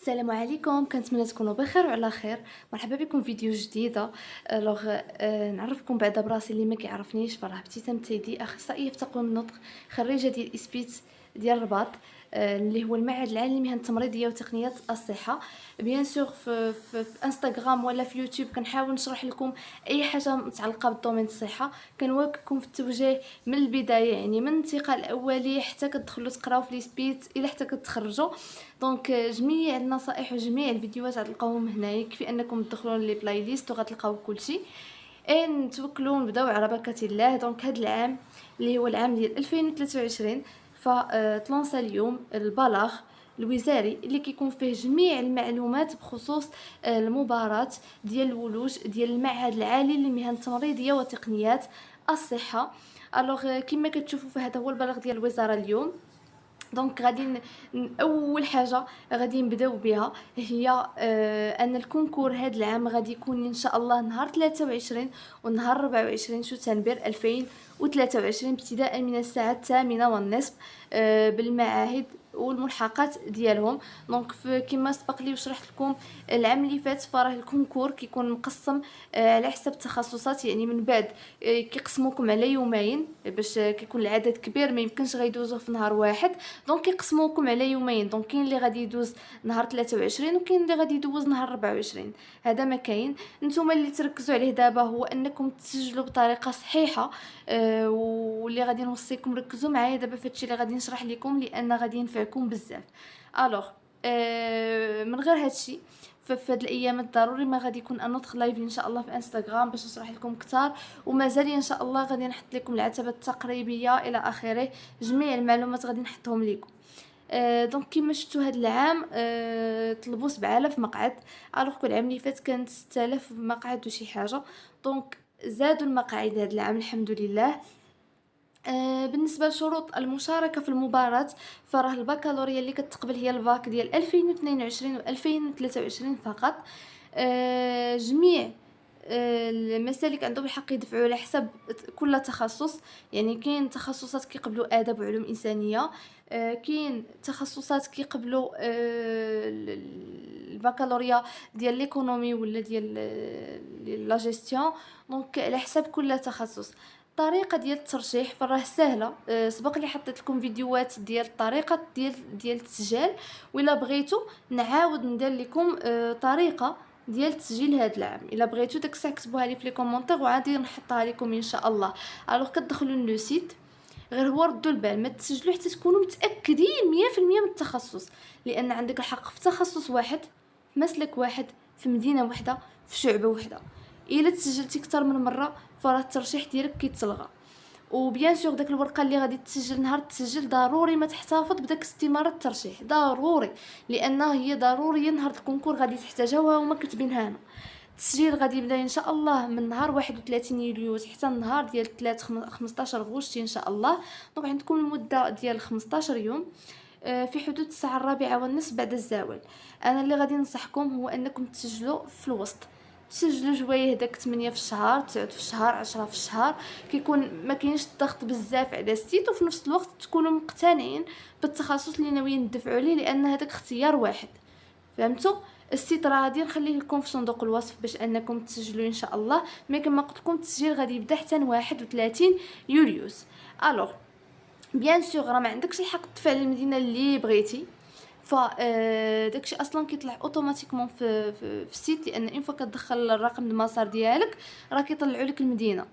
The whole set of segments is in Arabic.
السلام عليكم، كنتمنى تكونوا بخير وعلى خير. مرحبا بكم في فيديو جديده. نعرفكم بعدا براسي اللي ما كيعرفنيش، فراه ابتسام تيدي، اخصائيه في تقويم النطق، خريجه ديال اسبيت ديال الرباط، اللي هو المعهد العالي للمهن التمريضيه وتقنيات الصحه. بيان سور في انستغرام ولا في يوتيوب كنحاول نشرح لكم اي حاجه متعلقه بالدومين الصحه. كنواكبكم في التوجيه من البدايه، يعني من الانتقال الاولي حتى كتدخلوا تقراو في الاسبيت الى حتى كتخرجوا. دونك جميع النصائح وجميع الفيديوهات غتلقاوهم هنايا، يكفي انكم تدخلوا لي بلاي ليست وغتلقاو كلشي. نتوكلوا ونبداو على بركه الله. دونك هذا العام اللي هو العام ديال 2023 فتلونسا اليوم البلاغ الوزاري اللي كيكون فيه جميع المعلومات بخصوص المباراة ديال الولوج ديال المعهد العالي للمهن التمريضيه وتقنيات الصحه. الوغ كما كتشوفوا فهذا هو البلاغ ديال الوزاره اليوم. دونك غادي اول حاجه غادي نبداو بها هي ان الكونكور هذا العام غادي يكون ان شاء الله نهار 23 ونهار 24 شتنبر 2023 ابتداء من الساعه 8:30 بالمعاهد والملحقات ديالهم. دونك كما سبق لي وشرحت لكم العام اللي فات، فراه الكونكور كيكون مقسم على حسب التخصصات. يعني من بعد كيقسموكم على يومين باش كيكون العدد كبير، ما يمكنش غيدوزوه في نهار واحد. دونك كيقسموكم على يومين. دونك كاين اللي غادي يدوز نهار 23 وكاين اللي غادي يدوز نهار 24. هذا ما كاين. نتوما اللي تركزوا عليه دابا هو انكم تسجلوا بطريقه صحيحه. واللي غادي نوصيكم ركزوا معايا دابا في هادشي اللي غادي نشرح لكم، لان غادي ينفعكم بزاف. الوغ من غير هادشي فهاد الايام ضروري ما غادي يكون انا ندخل لايف ان شاء الله في انستغرام باش نشرح لكم كثار، ومازال ان شاء الله غادي نحط لكم العتبه التقريبيه الى اخره. جميع المعلومات غادي نحطهم لكم. دونك كما شفتوا هذا العام طلبوا 7000 مقعد، الوغ كل عام اللي فات كانت 6000 مقعد وشي حاجه. دونك زادوا المقاعد هذا العام الحمد لله. بالنسبه لشروط المشاركه في المباراه، فراه البكالوريا اللي كتقبل هي الباك ديال 2022 و 2023 فقط. جميع المسالك عندهم الحق يدفعوا على حسب كل تخصص. يعني كاين تخصصات كيقبلوا اداب وعلوم انسانيه، كاين تخصصات كيقبلوا البكالوريا ديال ليكونومي ولا ديال لا جيستيون. دونك على حسب كل تخصص. الطريقه ديال الترشيح فراه سهله. سبق لي حطيت لكم فيديوهات ديال الطريقه ديال التسجيل، ولا بغيتو نعاود ندير لكم طريقه ديال التسجيل هذا العام. الا بغيتو داك الساعه كتبوها لي في لي كومونتير وعادي نحطها لكم ان شاء الله. الوغ كتدخلوا لو سيت، غير هو ردوا البال ما تسجلوا حتى تكونوا متاكدين 100% من التخصص، لان عندك الحق في تخصص واحد، في مسلك واحد، في مدينه واحده، في شعبه واحده. الا تسجلتي اكثر من مره فراه الترشيح ديالك كيتلغى. وبيان سور داك الورقه اللي غادي تسجل نهار التسجيل ضروري ما تحتفظ بداك استماره الترشيح ضروري، لانها هي ضروريه نهار الكونكور غادي تحتاجها وهما كاتبينها لنا. التسجيل غادي يبدا ان شاء الله من نهار 31 يوليو حتى النهار ديال 15 غشت ان شاء الله. دونك عندكم المده ديال 15 يوم في حدود الساعه 4:30 بعد الزوال. انا اللي غادي ننصحكم هو انكم تسجلوا في الوسط. تسجلوا شويه هداك 8 في الشهر، 9 في الشهر، 10 في الشهر، كيكون ما كاينش الضغط بزاف على السيت، وفي نفس الوقت تكونوا مقتنعين بالتخصص اللي ناويين ندفعوا عليه، لان هذاك اختيار واحد. فهمتوا؟ السيت راه غادي نخليه لكم في صندوق الوصف باش انكم تسجلوا ان شاء الله. مي كما قلت لكم التسجيل غادي يبدا حتى 31 يوليوس. الوغ بيان سور راه ما عندكش الحق تدفع للمدينه اللي بغيتي، ف داكشي اصلا كيطلع اوتوماتيكمون في السيت، لان اون فوا كتدخل الرقم المسار ديالك راه كيطلعوا لك المدينه.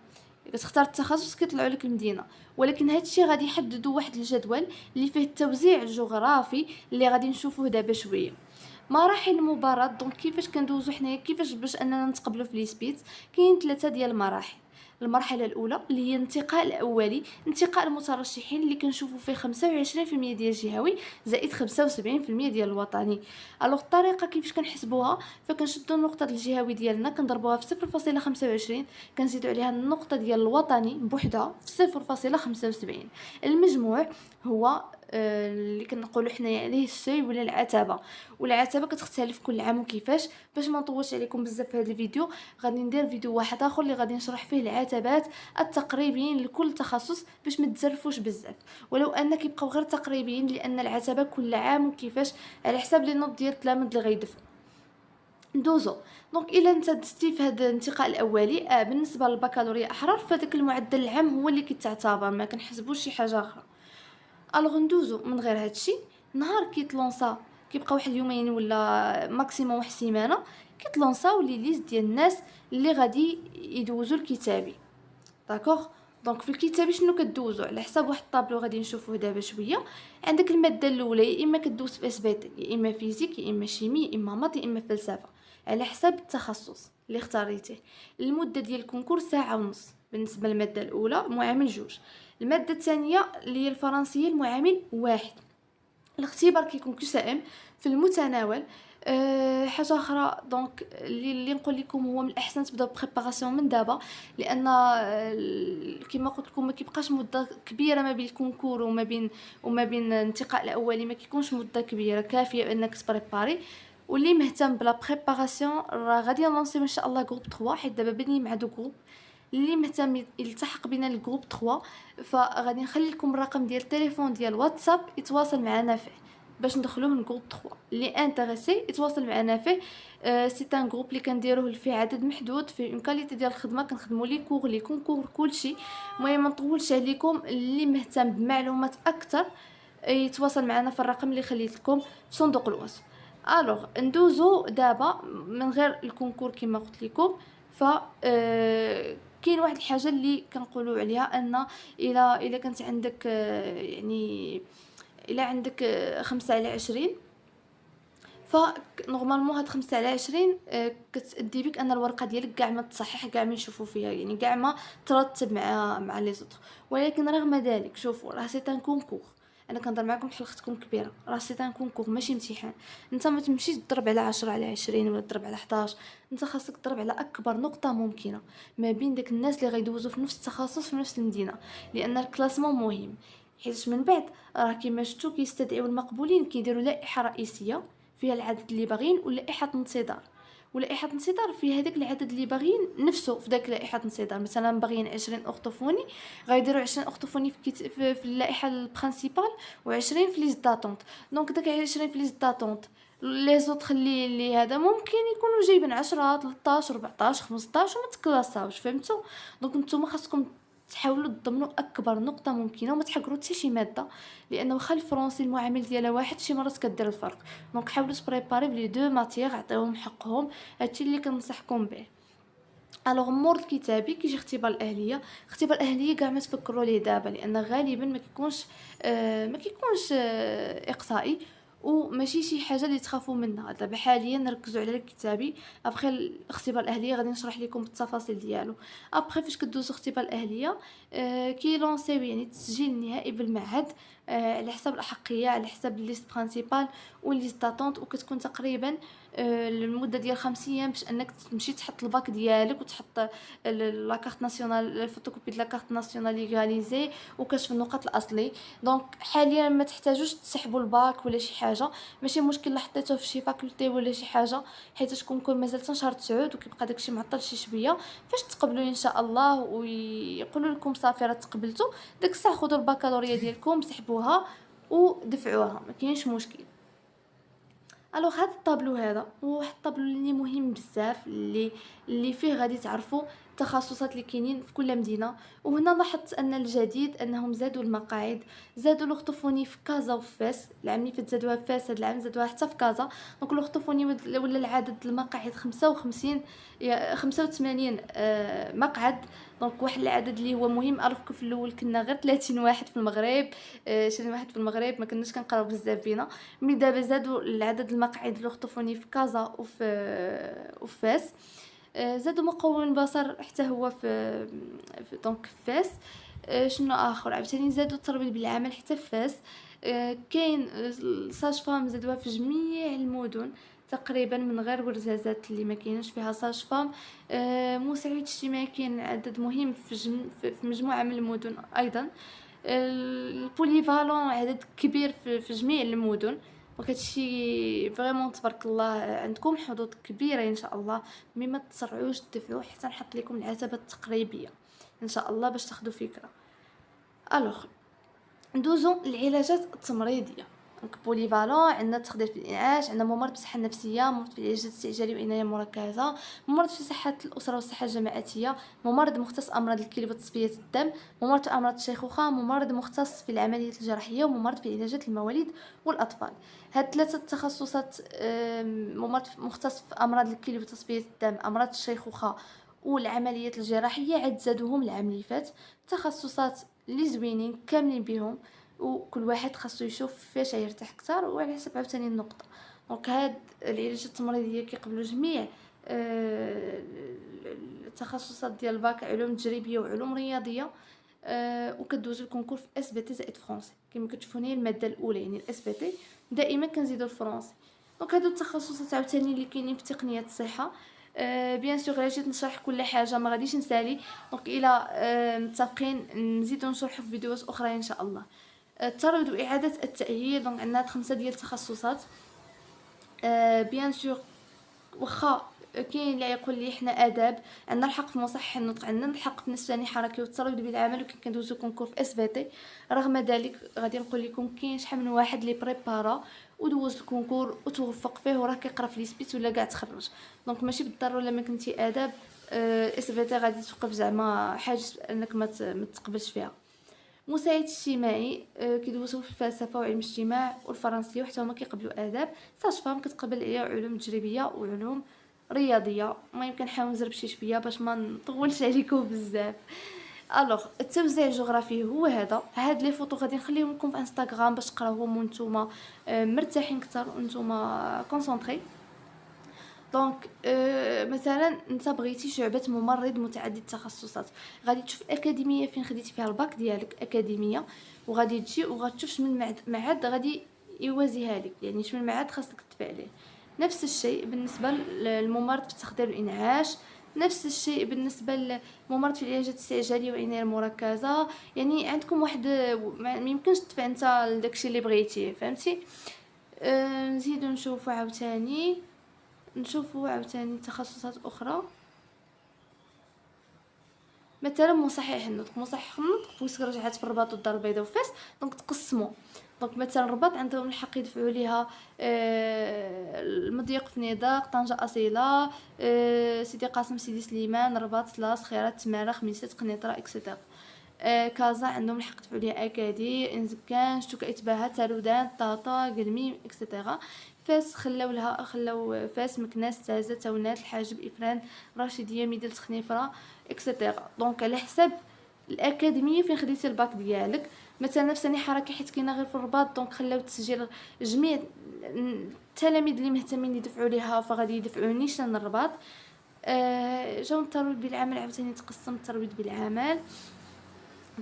كتختار التخصص كيطلعوا لك المدينه. ولكن هادشي غادي يحددوا واحد الجدول اللي فيه التوزيع الجغرافي اللي غادي نشوفوه دابا شويه. مراحل المباراة، دونك كيفاش كندوزو حنايا كيفاش باش اننا نتقبلوا في ليسبيت. كاين 3 ديال المراحل. المرحله الاولى اللي هي الانتقاء الاولي، انتقاء المترشحين اللي كنشوفوا فيه 25% ديال الجهوي زائد 75% ديال الوطني. الوغ الطريقه كيفاش كنحسبوها، فكنشدوا النقطه الجهوي ديالنا كنضربوها في 0.25، كنزيدوا عليها النقطه ديال الوطني بوحدها في 0.75. المجموع هو اللي كنقولوا حنايا عليه السوي ولا العتبه. والعتبه كتختلف كل عام وكيفاش. باش ما نطولش عليكم بزاف في هذا الفيديو، غادي ندير فيديو واحد اخر اللي غادي نشرح فيه العتبات التقريبيين لكل تخصص باش ما تزرفوش بزاف، ولو ان كيبقاو غير تقريبيين لان العتبه كل عام وكيفاش على حساب لي نوط ديال التلاميذ اللي غيدفعوا. ندوزو دونك الا انت دزتي في هذا الانتقاء الاولي، بالنسبه للبكالوريا احرار فداك المعدل العام هو اللي كيتعتبر، ما كنحسبوش شي حاجه اخرى. الوغ ندوزو من غير هادشي، نهار كيتلونسا كيبقى واحد اليومين ولا ماكسيموم واحد السيمانه كيتلونساو لي ليست ديال الناس اللي غادي يدوزو الكتابي. داكوغ. دونك في الكتابي شنو كدوزو على حساب واحد الطابلو غادي نشوفوه دابا شويه. عندك الماده الاولى يا اما كدوز في اس بي تي، يا اما فيزيك، يا اما شيمي، يا اما مات، يا اما فلسفه، على حساب التخصص اللي اختاريتيه. المده ديال الكونكور ساعه ونص بالنسبه للماده الاولى، معامل جوج. الماده الثانيه اللي هي الفرنسيه المعامل واحد. الاختبار كيكون كسائم في المتناول. حاجه اخرى دونك اللي نقول لكم هو من الاحسن تبداو بريباراسيون من دابا، لان كما قلت لكم ما كيبقاش مده كبيره ما بين الكونكور وما بين الانتقاء الاولي، ما كيكونش مده كبيره كافيه بانك تبريباري. واللي مهتم بلا بريباراسيون راه غادي نلونسي ان شاء الله جروب 3، حيت دابا بني مع دو جروب. اللي مهتم يلتحق بنا الجروب 3 فغادي نخلي لكم الرقم ديال التليفون ديال واتساب يتواصل معنا فيه باش ندخلوه الجروب 3. اللي انتريسي يتواصل معنا فيه. سي ان جروب اللي كنديروه فيه عدد محدود، فيه اون كاليتي ديال الخدمه، كنخدموا لي كور لي كونكور كلشي. المهم ما نطولش عليكم، اللي مهتم بمعلومات اكثر يتواصل معنا في الرقم اللي خليت لكم في صندوق الوصف. الوغ ندوزو دابا من غير الكونكور كما قلت لكم. ف كاين واحد الحاجه اللي كنقولوا عليها ان الا كانت عندك يعني الا عندك 5/20، فنورمالمون هاد 5/20 كتأدي بك ان الورقه ديالك كاع ما تصحح، كاع ما نشوفوا فيها، يعني كاع ما ترتب مع لي زوطر. ولكن رغم ذلك شوفوا راه سي ان كونكور. انا كنهضر معكم بحال اختكم كبيره، راه سي ان كونكور ماشي امتحان. انت ما تمشيش تضرب على 10/20 ولا تضرب على 11. انت خاصك تضرب على اكبر نقطه ممكنه ما بين داك الناس اللي غيدوزوا في نفس التخصص في نفس المدينه، لان الكلاسمون مهم. حيت من بعد راه كيما شفتوا كيستدعيو المقبولين كيديروا لائحه رئيسيه فيها العدد اللي باغيين ولائحه انتظار. ولائحه انتظار فيها هذاك العدد اللي باغيين نفسه في داك لائحه انتظار. مثلا باغيين 20 اورتوفوني، غيديروا 20 اورتوفوني في اللائحه البرينسيبال و20 في ليست داتونت. دونك داك 20 في ليست داتونت لي زوطخ اللي هذا ممكن يكونوا جايبين 10 13 14 15 وما تكلاساوش، فهمتوا؟ دونك نتوما خاصكم تحاولوا تضمنوا اكبر نقطه ممكنه وما تحقروا حتى شي ماده، لانه واخا الفرنسي المعامل ديالها واحد شي مرات كدير الفرق. دونك حاولوا تبريباري بلي دو ماتيير، عطيوهم حقهم. هادشي اللي كنصحكم به. الوغ مور الكتابي كيجي اختبار الاهليه. اختبار الاهليه كاع ما تفكروا ليه دابا، لان غالبا ما كيكونش اقصائي وماشي شي حاجه اللي تخافوا منها. دابا حاليا نركزوا على الكتابي. ابخي الاختبار الاهليه غادي نشرح لكم بالتفاصيل ديالو. ابخي فاش كدوزوا اختبار الاهليه كي لونسيو يعني التسجيل النهائي بالمعهد على حساب الاحقيه، على حساب الليست برينسيبال والليست داتونت، وكتكون تقريبا المده ديال 5 ايام باش انك تمشي تحط الباك ديالك وتحط لاكارت ناسيونال، الفوتوكوبي د لاكارت ناسيونال ليغاليزي وكشف النقاط الاصلي. دونك حاليا ما تحتاجوش تسحبوا الباك ولا شي حاجه، ماشي مشكل لا حطيتوه في شي فاكولتي ولا شي حاجه، حيت تكون مازال حتى شهر 9 وكيبقى داكشي معطل شي شويه. فاش تقبلوا ان شاء الله ويقولوا لكم صافي راه تقبلتوا، داك الساعه خذوا البكالوريا ديالكم سحبوها ودفعوها، ما كاينش مشكل. الوغ هذا الطابلو هذا هو واحد الطابلو اللي مهم بزاف، اللي فيه غادي تعرفوا التخصصات اللي كاينين في كل مدينه. وهنا لاحظت ان الجديد انهم زادوا المقاعد، زادوا الاختوفوني في كازا وفي فاس. العام اللي فات زادوها في فاس، هذا العام زادوها حتى في كازا. دونك الاختوفوني ولا العدد المقاعد 55 85 مقعد. دونك واحد العدد اللي هو مهم. الوغ في الاول كنا غير 30 واحد في المغرب، 20 واحد في المغرب، ما كناش كنقراو بزاف بينا. مي دابا زادوا العدد المقاعد الاختوفوني في كازا وفي فاس. زادوا مقوم البصر حتى هو في دونك في فاس. شنو اخر عاوتاني زادوا التربيط بالعمل حتى في فاس. كاين ساج فام زادوها في جميع المدن تقريبا، من غير ورزازات اللي ما كاينش فيها ساج فام. مساعد اجتماعي كاين عدد مهم في مجموعه من المدن ايضا. البوليفالون عدد كبير في جميع المدن. دونك هادشي فريمون تبارك الله عندكم حظوظ كبيرة إن شاء الله. مي ما تسرعوش تدفعوا حتى نحط لكم العتبة التقريبية إن شاء الله باش تاخدوا فكرة. الوغ ندوزو للعلاجات التمريضيه. دونك بوليفالون عندنا التخدير في الانعاش، عندنا ممرض بالصحه النفسيه، ممرض في العلاجات الاستعجاليه والعنايه المركزه، ممرض في صحه الاسره والصحه الجماعيه، ممرض مختص امراض الكلى وتصفيه الدم، ممرض في امراض الشيخوخه، ممرض مختص في العمليات الجراحيه، وممرض في علاجات المواليد والاطفال. هاد ثلاثه تخصصات، ممرض مختص في امراض الكلى وتصفيه الدم، امراض الشيخوخه والعمليات الجراحيه، عاد زادوهم العام اللي فات. تخصصات اللي زوينين كاملين بهم، وكل واحد خاصو يشوف فاش يرتاح اكثر وعلى حسب عاوتاني النقطه. دونك هاد العلاجات التمريضيه كيقبلوا جميع آه، التخصصات ديال الباك، علوم تجريبيه وعلوم رياضيه. وكدوزو الكونكور في اس بي تي زائد فرونسي كما كتشوفوا هنا الماده الاولى يعني الاس بي تي، دائما كنزيدوا الفرونسي. دونك هادو التخصصات عاوتاني اللي كاينين في تقنيات الصحه. بيان سور غير جيت نشرح كل حاجه ما غاديش نسالي. دونك الى متفقين نزيدو نشرحوا في فيديوهات اخرى ان شاء الله. التردد واعاده التاهيل. دونك عندنا 5 ديال التخصصات. بيان سور واخا كاين اللي يقول لي حنا اداب عندنا الحق في مصحح النطق، عندنا الحق في نسباني حركي والتردد بالعمل، وكان كندوزو كونكور في اس في تي. رغم ذلك غادي نقول لكم كاين شحال من واحد اللي بريبارا ودوز الكونكور وتوفق فيه وراه كيقرا في ليسبيت ولا كاع تخرج. دونك ماشي بالضروره لما كنتي اداب اس في تي غادي توقف زعما حاجه انك ما تقبلش فيها. مساعد اجتماعي كيدوزو في الفلسفه وعلم الاجتماع والفرنسيه، وحتى هما كيقبلوا اداب. ساج فام كتقبل عليا علوم تجريبيه وعلوم رياضيه. ما يمكن نحاول نزرب شويه باش ما نطولش عليكم بزاف. الوغ التوزيع الجغرافي هو هذا. هاد لي فوتو غادي نخليهم لكم في انستغرام باش تقراوهم وانتم مرتاحين اكثر وانتم كونسونطري. دونك مثلا انت بغيتي شعبه ممرض متعدد التخصصات، غادي تشوف الاكاديميه فين خديتي فيها الباك ديالك اكاديميه، وغادي تجي وغتشوف شمن معهد غادي يوازيها لك، يعني شمن معهد خاصك تدفع عليه. نفس الشيء بالنسبه للممرض في التخدير والانعاش، نفس الشيء بالنسبه للممرض في العلاجات الاستعجاليه والعنايه المركزه. يعني عندكم واحد ما يمكنش تدفع انت لداكشي اللي بغيتيه، فهمتي؟ نزيدو نشوفوا عاوتاني تخصصات اخرى. مثلا مصحح النطق. مصحح النطق بويسك رجعات في الرباط والدار البيضاء وفاس، دونك تقسموا. دونك مثلا الرباط عندهم الحق يدفعوا ليها المضيق في نيداق، طنجة أصيلة، سيدي قاسم، سيدي سليمان، رباط، لاص، خيرات، تمارة، خميسات، قنيطرة اكسيتيرا. كازا عندهم الحق يدفعوا ليها اكادير، انزكان، شتوكا، اتباها، تارودان، طاطا، قلمي اكسيتيرا. فاس خلاو فاس، مكناس، تازة، تونات، الحاجب، افران، رشيديه، ميدل، تخنيفره اكسيتيرا. دونك على حساب الاكاديميه فين خديتي الباك ديالك. مثلا نفساني حركه حيت كاينه غير في الرباط، دونك خلاو تسجيل جميع التلاميذ اللي مهتمين يدفعوا ليها فغادي يدفعوا نيشان الرباط. جاو الترويض بالعمل عاوتاني تقسم الترويض بالعمل.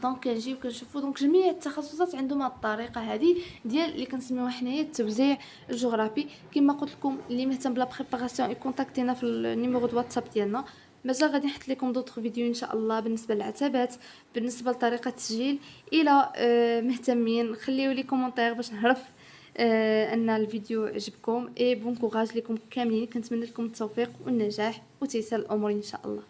دونك كنجيو كنشوفوا دونك جميع التخصصات عندهم هاد الطريقه هذه ديال اللي كنسميوها حنايا التوزيع الجغرافي. كما قلت لكم اللي مهتم بلا بريباراسيون يكونتاكتينا في النيميرو دو واتساب ديالنا. مازال غادي نحط لكم دوطخ فيديو ان شاء الله بالنسبه للعتبات، بالنسبه لطريقه التسجيل. الى مهتمين خليوا لي كومونتير باش نعرف ان الفيديو عجبكم. اي بون كوراج لكم كاملين، كنتمنى لكم التوفيق والنجاح وتيسير الامور ان شاء الله.